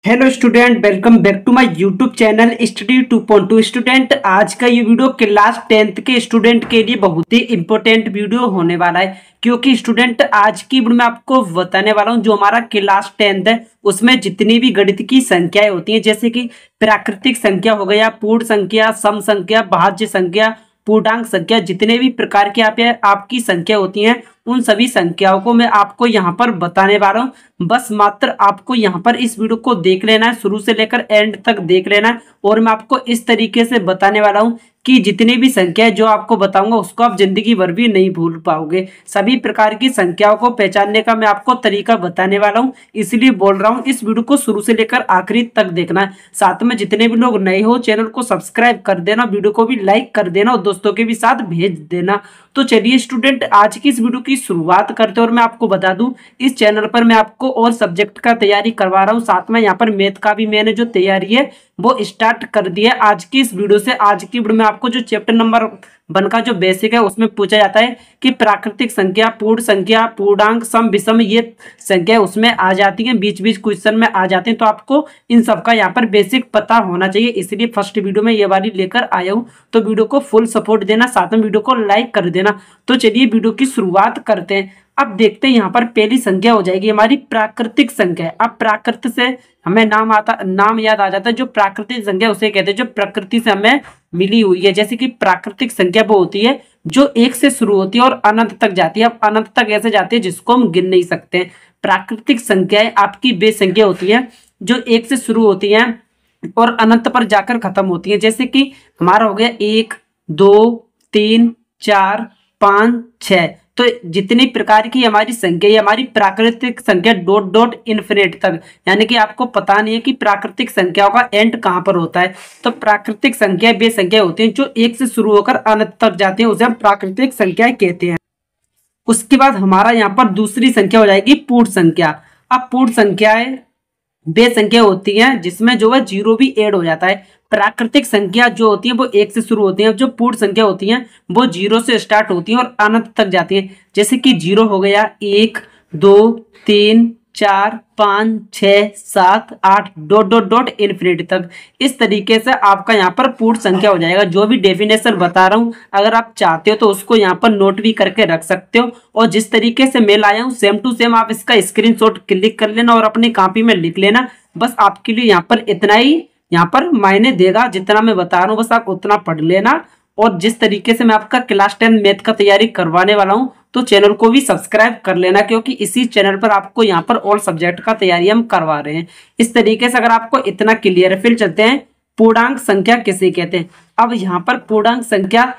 Hello student, welcome back to my YouTube channel study 2.2। Student, आज का ये video class 10th के student के लिए बहुत ही इंपॉर्टेंट वीडियो होने वाला है, क्योंकि स्टूडेंट आज की वीडियो में आपको बताने वाला हूं जो हमारा क्लास 10th है उसमें जितनी भी गणित की संख्याएं होती हैं, जैसे कि प्राकृतिक संख्या हो गया, पूर्ण संख्या, सम संख्या, भाज्य संख्या, पूर्णांक संख्या, जितने भी प्रकार की आपकी संख्या होती हैं उन सभी संख्याओं को मैं आपको यहाँ पर बताने वाला हूँ। बस मात्र आपको यहाँ पर इस वीडियो को देख लेना है, शुरू से लेकर एंड तक देख लेना है। और मैं आपको इस तरीके से बताने वाला हूँ कि जितनी भी संख्या जो आपको बताऊंगा उसको आप जिंदगी भर भी नहीं भूल पाओगे। सभी प्रकार की संख्याओं को पहचानने का मैं आपको तरीका बताने वाला हूँ, इसलिए बोल रहा हूँ इस वीडियो को शुरू से लेकर आखिरी तक देखना है। साथ में जितने भी लोग नए हो चैनल को सब्सक्राइब कर देना, वीडियो को भी लाइक कर देना और दोस्तों के भी साथ भेज देना। तो चलिए स्टूडेंट, आज की इस वीडियो की शुरुआत करते हैं। और मैं आपको बता दूं इस चैनल पर मैं आपको और सब्जेक्ट का तैयारी करवा रहा हूं, साथ में यहाँ पर मैथ का भी मैंने जो तैयारी है वो स्टार्ट कर दिया है। आज की इस वीडियो से आज की वीडियो में आपको जो चैप्टर नंबर 1 का जो बेसिक है उसमें पूछा जाता है कि प्राकृतिक संख्या, पूर्ण संख्या, पूर्णांक, सम, विषम, ये संख्या उसमें आ जाती है, बीच बीच क्वेश्चन में आ जाते हैं। तो आपको इन सब का यहाँ पर बेसिक पता होना चाहिए, इसलिए फर्स्ट वीडियो में ये वाली लेकर आया हूँ। तो वीडियो को फुल सपोर्ट देना, साथ में वीडियो को लाइक कर देना। तो चलिए वीडियो की शुरुआत करते हैं। अब देखते हैं यहाँ पर पहली संख्या हो जाएगी हमारी प्राकृतिक संख्या। अब प्राकृत से हमें नाम याद आ जाता है। जो प्राकृतिक संख्या उसे कहते हैं जो प्रकृति से हमें मिली हुई है। जैसे कि प्राकृतिक संख्या वो होती है जो 1 से शुरू होती है और अनंत तक जाती है। अब अनंत तक ऐसे जाती है जिसको हम गिन नहीं सकते। प्राकृतिक संख्याएं आपकी वे संख्या होती है जो 1 से शुरू होती है और अनंत पर जाकर खत्म होती है। जैसे कि हमारा हो गया 1, 2, 3, 4, 5, 6। तो जितनी प्रकार की हमारी संख्या, ये हमारी प्राकृतिक संख्या डॉट डॉट इन्फिनिट तक, यानी कि आपको पता नहीं है कि प्राकृतिक संख्याओं का एंड कहां पर होता है। तो प्राकृतिक संख्या वे संख्या होती है जो 1 से शुरू होकर अनंत तक जाती है, उसे हम प्राकृतिक संख्या कहते हैं। उसके बाद हमारा यहाँ पर दूसरी संख्या हो जाएगी पूर्ण संख्या। अब पूर्ण संख्याएं वे संख्या होती है जिसमें जो है जीरो भी ऐड हो जाता है। प्राकृतिक संख्या जो होती है वो 1 से शुरू होती है, जो पूर्ण संख्या होती है वो 0 से स्टार्ट होती है और अनंत तक जाती है। जैसे कि 0 हो गया 1, 2, 3, 4, 5, 6, 7, 8 डॉट डॉट डॉट इन्फिनिटी तक। इस तरीके से आपका यहाँ पर पूर्ण संख्या हो जाएगा। जो भी डेफिनेशन बता रहा हूँ अगर आप चाहते हो तो उसको यहाँ पर नोट भी करके रख सकते हो, और जिस तरीके से मैं लाया हूँ सेम टू सेम आप इसका स्क्रीनशॉट क्लिक कर लेना और अपनी कॉपी में लिख लेना। बस आपके लिए यहाँ पर इतना ही यहाँ पर मायने देगा, जितना मैं बता रहा हूँ बस आप उतना पढ़ लेना। और जिस तरीके से मैं आपका क्लास 10 मैथ का तैयारी करवाने वाला हूँ तो चैनल को भी सब्सक्राइब कर लेना, क्योंकि इसी चैनल पर आपको यहाँ पर ऑल सब्जेक्ट का तैयारी हम करवा रहे हैं। इस तरीके से अगर आपको इतना क्लियर है, फिर चलते हैं पूर्णांक संख्या किसे कहते हैं। अब यहाँ पर पूर्णांक संख्या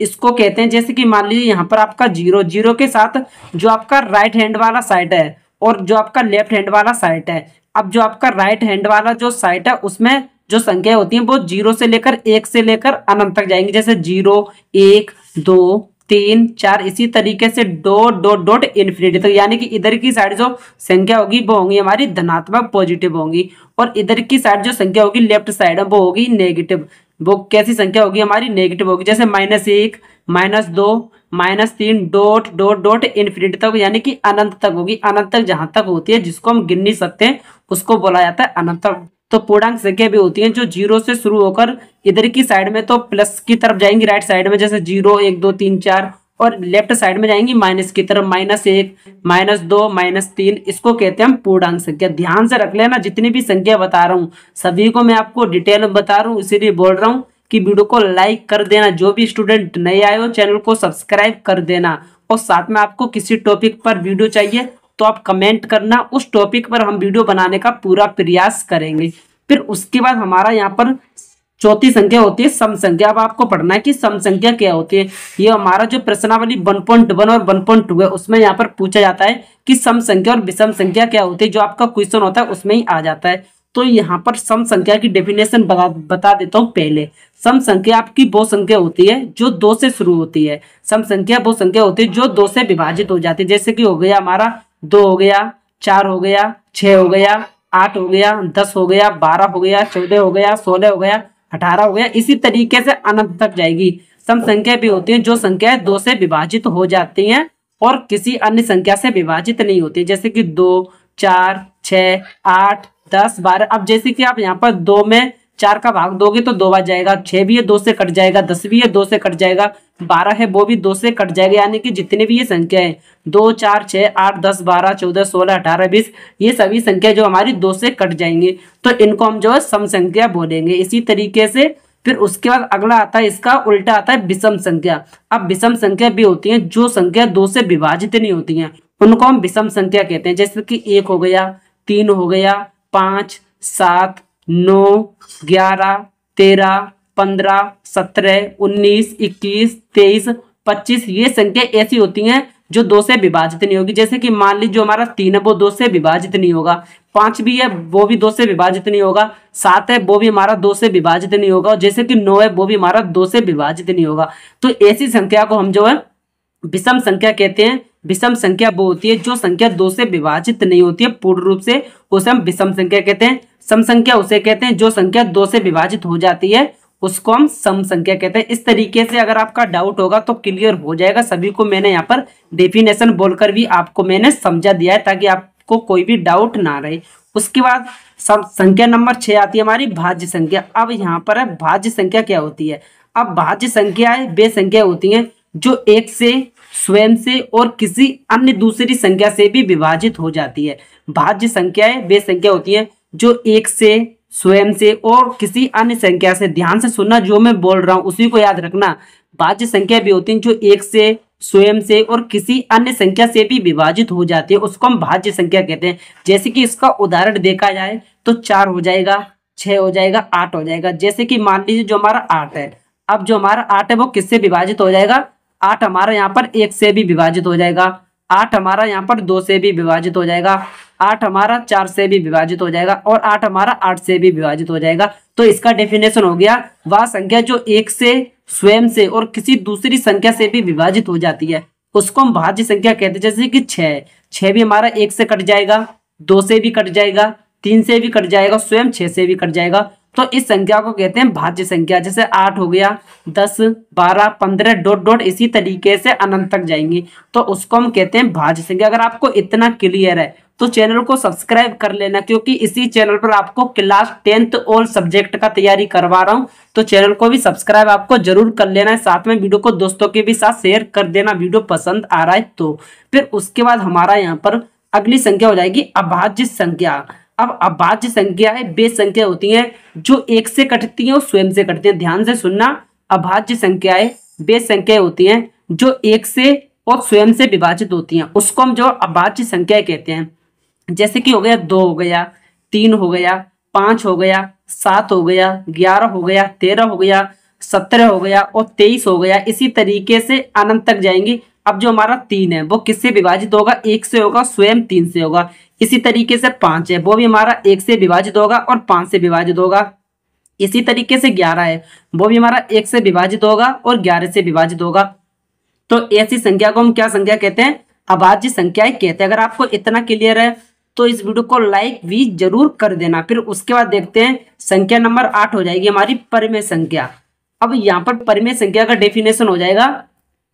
इसको कहते हैं, जैसे कि मान लीजिए यहाँ पर आपका 0 के साथ जो आपका राइट हैंड वाला साइड है और जो आपका लेफ्ट हैंड वाला साइड है। अब जो आपका राइट हैंड वाला जो साइड है उसमें जो संख्या होती है वो 0 से लेकर 1 से लेकर अनंत तक जाएंगी। जैसे 0, 1, 2, 3, 4, इसी तरीके से डॉट डॉट डॉट इन्फिनिटी तक, यानी कि इधर की साइड जो संख्या होगी वो होंगी हमारी धनात्मक पॉजिटिव होंगी, और इधर की साइड जो संख्या होगी लेफ्ट साइड है वो होगी नेगेटिव। वो कैसी संख्या होगी हमारी? नेगेटिव होगी। जैसे -1, -2, -3 डॉट डॉट डॉट इन्फिनिटी तक, यानी कि अनंत तक होगी। अनंत तक जहां तक होती है जिसको हम गिन नहीं सकते उसको बोला जाता है अनंत तक। तो पूर्णांक संख्या भी होती हैं जो 0 से शुरू होकर इधर की साइड में तो प्लस की तरफ जाएंगी राइट साइड में, जैसे 0, 1, 2, 3, 4, और लेफ्ट साइड में जाएंगी माइनस की तरफ, -1, -2, -3। इसको कहते हैं हम पूर्णांक संख्या। ध्यान से रख लेना, जितनी भी संख्या बता रहा हूँ सभी को मैं आपको डिटेल में बता रहा हूँ, इसीलिए बोल रहा हूँ कि वीडियो को लाइक कर देना। जो भी स्टूडेंट नए आए हो चैनल को सब्सक्राइब कर देना, और साथ में आपको किसी टॉपिक पर वीडियो चाहिए तो आप कमेंट करना, उस टॉपिक पर हम वीडियो बनाने का पूरा प्रयास करेंगे। फिर उसके बाद हमारा यहाँ पर चौथी संख्या होती है सम संख्या। अब आपको पढ़ना है कि सम संख्या क्या होती है। ये हमारा जो प्रश्नावली 1.1 और 1.2 है उसमें यहाँ पर पूछा जाता है कि सम संख्या और विषम संख्या क्या होती है। जो आपका क्वेश्चन होता है उसमें ही आ जाता है। तो यहाँ पर सम संख्या की डेफिनेशन बता देता हूँ पहले। सम संख्या आपकी वो संख्या होती है जो 2 से शुरू होती है। सम संख्या वो संख्या होती है जो 2 से विभाजित हो जाती है। जैसे कि हो गया हमारा 2 हो गया, 4 हो गया, 6 हो गया, 8 हो गया, 10 हो गया, 12 हो गया, 14 हो गया, 16 हो गया, 18 हो गया। इसी तरीके से अनंत तक जाएगी। सम संख्या भी होती है जो संख्याएं 2 से विभाजित हो जाती हैं और किसी अन्य संख्या से विभाजित नहीं होती। जैसे कि 2, 4, 6, 8, 10 12। अब जैसे कि आप यहाँ पर 2 में 4 का भाग दोगे तो 2 बच जाएगा, 6 भी है 2 से कट जाएगा, 10 भी है 2 से कट जाएगा, 12 है वो भी 2 से कट जाएगा। यानी कि जितने भी ये संख्या है 2 4 6 8 10 12 14 16 18 20, ये सभी संख्या जो हमारी 2 से कट जाएंगी, तो इनको हम जो है सम संख्या बोलेंगे। इसी तरीके से फिर उसके बाद अगला आता है, इसका उल्टा आता है विषम संख्या। अब विषम संख्या भी होती है जो संख्या 2 से विभाजित नहीं होती हैं, उनको हम विषम संख्या कहते हैं। जैसे कि 1 हो गया, 3 हो गया, 5 7 9 11 13 15 17 19 21 23 25, ये संख्या ऐसी होती हैं जो 2 से विभाजित नहीं होगी। जैसे कि मान लीजिए जो हमारा 3 है वो 2 से विभाजित नहीं होगा, 5 भी है वो भी 2 से विभाजित नहीं होगा, 7 है वो भी हमारा 2 से विभाजित नहीं होगा, और जैसे कि 9 है वो भी हमारा 2 से विभाजित नहीं होगा। तो ऐसी संख्या को हम जो है विषम संख्या कहते हैं। विषम संख्या वो होती है जो संख्या 2 से विभाजित नहीं होती है पूर्ण रूप से, उसे हम विषम संख्या कहते हैं। सम संख्या उसे कहते हैं जो संख्या 2 से विभाजित हो जाती है, उसको हम सम संख्या कहते हैं। इस तरीके से अगर आपका डाउट होगा तो क्लियर हो जाएगा। सभी को मैंने यहाँ पर डेफिनेशन बोलकर भी आपको मैंने समझा दिया है ताकि आपको कोई भी डाउट ना रहे। उसके बाद संख्या नंबर 6 आती है हमारी भाज्य संख्या। अब यहाँ पर है भाज्य संख्या क्या होती है। अब भाज्य संख्याएं वे संख्या होती हैं जो एक से, स्वयं से और किसी अन्य दूसरी संख्या से भी विभाजित हो जाती है। भाज्य संख्याएं वे संख्या होती हैं जो एक से, स्वयं से और किसी अन्य संख्या से, ध्यान से सुनना जो मैं बोल रहा हूं उसी को याद रखना। भाज्य संख्या भी होती हैं जो एक से, स्वयं से और किसी अन्य संख्या से भी विभाजित हो जाती है, उसको हम भाज्य संख्या कहते हैं। जैसे कि इसका उदाहरण देखा जाए तो 4 हो जाएगा, 6 हो जाएगा, 8 हो जाएगा। जैसे कि मान लीजिए जो हमारा 8 है, अब जो हमारा 8 है वो किससे विभाजित हो जाएगा, 8 हमारा यहाँ पर 1 से भी विभाजित हो जाएगा, 8 हमारा यहाँ पर 2 से भी विभाजित हो जाएगा, 8 हमारा 4 से भी विभाजित हो जाएगा और 8 हमारा 8 से भी विभाजित हो जाएगा। तो इसका डेफिनेशन हो गया वह संख्या जो एक से, स्वयं से और किसी दूसरी संख्या से भी विभाजित हो जाती है, उसको हम भाज्य संख्या कहते हैं। जैसे कि 6 भी हमारा 1 से कट जाएगा, 2 से भी कट जाएगा, 3 से भी कट जाएगा, स्वयं 6 से भी कट जाएगा। तो इस संख्या को कहते हैं भाज्य संख्या। जैसे 8 हो गया, 10 12 15 डॉट डॉट इसी तरीके से अनंत तक जाएंगी, तो उसको हम कहते हैं भाज्य संख्या। अगर आपको इतना क्लियर है तो चैनल को सब्सक्राइब कर लेना, क्योंकि इसी चैनल पर आपको क्लास 10th ऑल सब्जेक्ट का तैयारी करवा रहा हूं। तो चैनल को भी सब्सक्राइब आपको जरूर कर लेना है, साथ में वीडियो को दोस्तों के भी साथ शेयर कर देना वीडियो पसंद आ रहा है तो। फिर उसके बाद हमारा यहाँ पर अगली संख्या हो जाएगी अभाज्य संख्या। अब अभाज्य संख्याएं वे संख्या होती हैं जो एक से कटती हैं और स्वयं से कटती हैं। ध्यान से सुनना, अभाज्य संख्याएं वे संख्याएं होती हैं जो एक से और स्वयं से विभाजित होती हैं, उसको हम जो अभाज्य संख्याएं कहते हैं। जैसे कि हो गया 2 हो गया, 3 हो गया, 5 हो गया, 7 हो गया, 11 हो गया, 13 हो गया, 17 हो गया और 23 हो गया। इसी तरीके से अनंत तक जाएंगी। अब जो हमारा 3 है वो किससे विभाजित होगा, 1 से होगा, स्वयं 3 से होगा। इसी तरीके से 5 है वो भी हमारा 1 से विभाजित होगा और 5 से विभाजित होगा। इसी तरीके से 11 है वो भी हमारा 1 से विभाजित होगा और 11 से विभाजित होगा। तो ऐसी संख्या को हम क्या संख्या कहते हैं, अभाज्य संख्याएं कहते हैं। अगर आपको इतना क्लियर है तो इस वीडियो को लाइक भी जरूर कर देना। फिर उसके बाद देखते हैं संख्या नंबर 8 हो जाएगी हमारी परिमेय संख्या। अब यहाँ पर परिमेय संख्या का डेफिनेशन हो जाएगा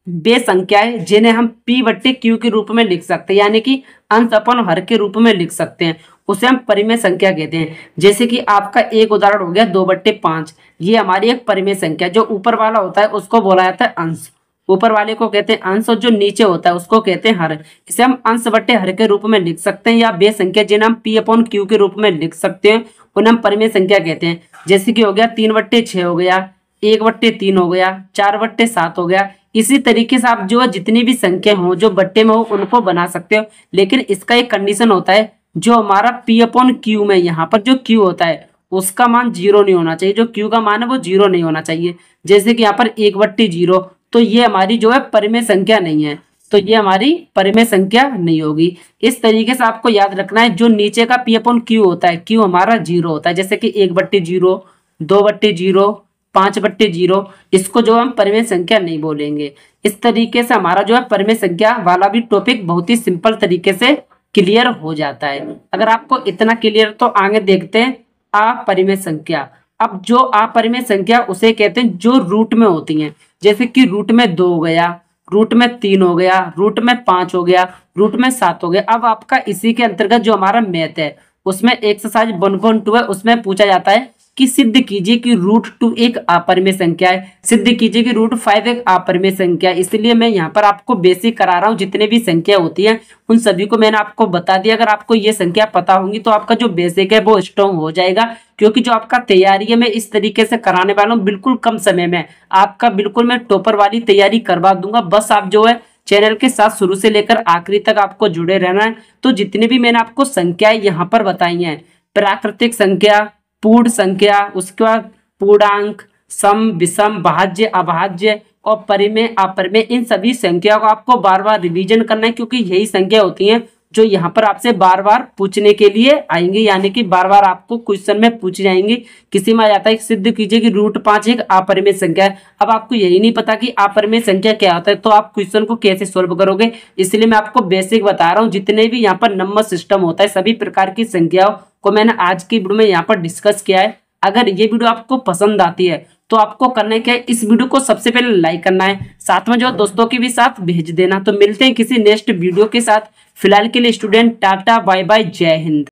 वे संख्याएं जिन्हें हम P/Q के रूप में लिख सकते हैं, यानी कि अंश अपन हर के रूप में लिख सकते हैं, उसे हम परिमेय संख्या कहते हैं। जैसे कि आपका एक उदाहरण हो गया 2/5, ये हमारी एक परिमेय संख्या। जो ऊपर वाला होता है उसको बोला जाता है अंश, ऊपर वाले को कहते हैं अंश, और जो नीचे होता है उसको कहते हैं हर। इसे हम अंश बट्टे हर के रूप में लिख सकते हैं, या वे संख्या जिन्हें हम P/Q के रूप में लिख सकते हैं उन्हें हम परिमेय संख्या कहते हैं। जैसे कि हो गया 3/6 हो गया, 1/3 हो गया, 4/7 हो गया। इसी तरीके से आप जो जितनी भी संख्या हो जो बट्टे में हो उनको बना सकते हो, लेकिन इसका एक कंडीशन होता है, जो हमारा P/Q में यहाँ पर जो Q होता है उसका मान 0 नहीं होना चाहिए। जो Q का मान है वो 0 नहीं होना चाहिए। जैसे कि यहाँ पर 1/0, तो ये हमारी जो है परिमेय संख्या नहीं है, तो ये हमारी परिमेय संख्या नहीं होगी। इस तरीके से आपको याद रखना है, जो नीचे का P/Q होता है, Q हमारा 0 होता है। जैसे कि 1/0, 2/0, 5/0, इसको जो हम परिमेय संख्या नहीं बोलेंगे। इस तरीके से हमारा जो है परिमेय संख्या वाला भी टॉपिक बहुत ही सिंपल तरीके से क्लियर हो जाता है। अगर आपको इतना क्लियर, तो आगे देखते हैं अपरिमेय संख्या। अब जो अपरिमेय संख्या उसे कहते हैं जो रूट में होती हैं। जैसे कि रूट में 2 हो गया, रूट में 3 हो गया, रूट में 5 हो गया, रूट में 7 हो गया। अब आपका इसी के अंतर्गत जो हमारा मैथ है उसमें एक्सरसाइज 1.2 है, उसमें पूछा जाता है कि सिद्ध कीजिए कि √2 एक अपरिमेय संख्या है, सिद्ध कीजिए कि √5 एक अपरिमेय संख्या है। इसलिए मैं यहाँ पर आपको बेसिक करा रहा हूँ, जितने भी संख्या होती है उन सभी को मैंने आपको बता दिया। अगर आपको ये संख्या पता होंगी तो आपका जो बेसिक है वो स्ट्रॉन्ग हो जाएगा, क्योंकि जो आपका तैयारी है मैं इस तरीके से कराने वाला हूँ, बिल्कुल कम समय में आपका बिल्कुल मैं टॉपर वाली तैयारी करवा दूंगा। बस आप जो है चैनल के साथ शुरू से लेकर आखिरी तक आपको जुड़े रहना है। तो जितने भी मैंने आपको संख्याएं यहाँ पर बताई हैं, प्राकृतिक संख्या, पूर्ण संख्या, उसके बाद पूर्णांक, सम, विषम, भाज्य, अभाज्य और परिमेय, अपरिमेय, इन सभी संख्याओं को आपको बार बार रिवीजन करना है, क्योंकि यही संख्या होती हैं जो यहाँ पर आपसे बार बार पूछने के लिए आएंगे, यानी कि बार बार आपको क्वेश्चन में पूछे जाएंगे। किसी में आ जाता है सिद्ध कीजिए कि √5 एक अपरिमेय संख्या है। अब आपको यही नहीं पता कि अपरिमेय संख्या क्या होता है, तो आप क्वेश्चन को कैसे सोल्व करोगे। इसलिए मैं आपको बेसिक बता रहा हूँ, जितने भी यहाँ पर नंबर सिस्टम होता है सभी प्रकार की संख्याओं को मैंने आज की वीडियो में यहाँ पर डिस्कस किया है। अगर ये वीडियो आपको पसंद आती है तो आपको करना है क्या है, इस वीडियो को सबसे पहले लाइक करना है, साथ में जो दोस्तों के भी साथ भेज देना। तो मिलते हैं किसी नेक्स्ट वीडियो के साथ, फिलहाल के लिए स्टूडेंट टाटा बाय बाय, जय हिंद।